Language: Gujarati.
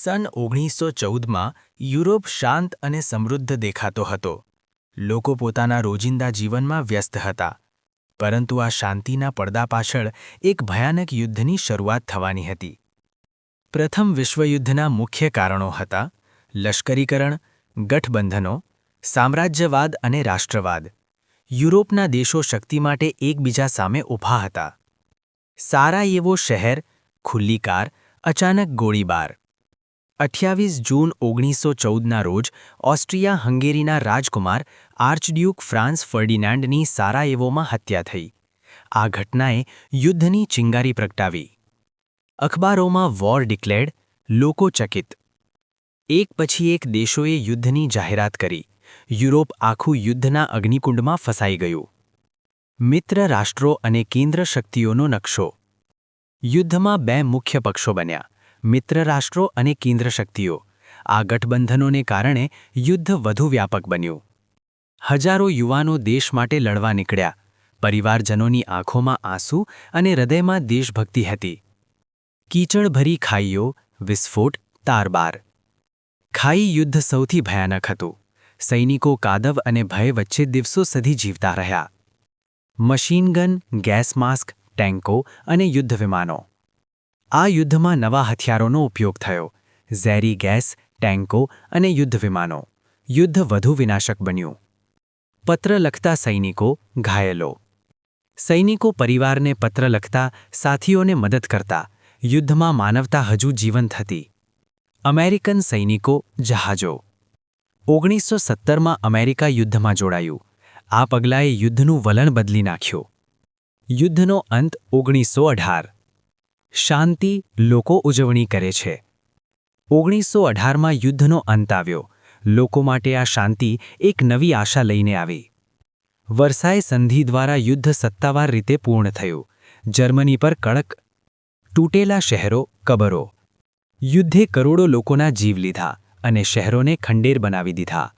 સન 1914માં યુરોપ શાંત અને સમૃદ્ધ દેખાતો હતો. લોકો પોતાના રોજિંદા જીવનમાં વ્યસ્ત હતા. પરંતુ આ શાંતિના પડદા પાછળ એક ભયાનક યુદ્ધની શરૂઆત થવાની હતી. પ્રથમ વિશ્વયુદ્ધના મુખ્ય કારણો હતા લશ્કરીકરણ, ગઠબંધનો, સામ્રાજ્યવાદ અને રાષ્ટ્રવાદ. યુરોપના દેશો શક્તિ માટે એકબીજા સામે ઊભા હતા. સારાયેવો શહેર, ખુલ્લી કાર, અચાનક ગોળીબાર. 28 જૂન 1914ના રોજ ઓસ્ટ્રિયા હંગેરીના રાજકુમાર આર્ચડ્યુક ફ્રાન્સ ફર્ડિનાન્ડની સારાયેવોમાં હત્યા થઈ. આ ઘટનાએ યુદ્ધની ચિંગારી પ્રગટાવી. અખબારોમાં વોર ડિક્લેર્ડ, લોકો ચકિત. એક પછી એક દેશોએ યુદ્ધની જાહેરાત કરી. યુરોપ આખું યુદ્ધના અગ્નિકુંડમાં ફસાઈ ગયું. મિત્ર રાષ્ટ્રો અને કેન્દ્ર શક્તિઓનો નકશો. યુદ્ધમાં બે મુખ્ય પક્ષો બન્યા, મિત્ર રાષ્ટ્રો અને કેન્દ્ર શક્તિઓ. આ ગઠબંધનોને કારણે યુદ્ધ વધુ વ્યાપક બન્યું. હજારો યુવાનો દેશ માટે લડવા નીકળ્યા. પરિવારજનોની આંખોમાં આંસુ અને હૃદયમાં દેશભક્તિ હતી. કીચડભરી ખાઈઓ, વિસ્ફોટ, તારબાર. ખાઈ યુદ્ધ સૌથી ભયાનક હતું. સૈનિકો કાદવ અને ભય વચ્ચે દિવસો સુધી જીવતા રહ્યા. મશીનગન, ગેસ માસ્ક, ટેન્કો અને યુદ્ધ વિમાનો. આ યુદ્ધમાં નવા હથિયારોનો ઉપયોગ થયો. ઝેરી ગેસ, ટેન્કો અને યુદ્ધ વિમાનો. યુદ્ધ વધુ વિનાશક બન્યું. પત્ર લખતા સૈનિકો, ઘાયલો. સૈનિકો પરિવારને પત્ર લખતા, સાથીઓને મદદ કરતા. યુદ્ધમાં માનવતા હજુ જીવંત હતી. અમેરિકન સૈનિકો, જહાજો. 1917માં અમેરિકા યુદ્ધમાં જોડાયું. આ પગલાંએ યુદ્ધનું વલણ બદલી નાખ્યું. યુદ્ધનો અંત 1918. શાંતિ, લોકો ઉજવણી કરે છે. 1918માં યુદ્ધનો અંત આવ્યો. લોકો માટે આ શાંતિ એક નવી આશા લઈને આવી. વર્સાય સંધિ દ્વારા યુદ્ધ સત્તાવાર રીતે પૂર્ણ થયું. જર્મની પર કડક. તૂટેલા શહેરો, કબરો. યુદ્ધે કરોડો લોકોના જીવ લીધા અને શહેરોને ખંડેર બનાવી દીધા.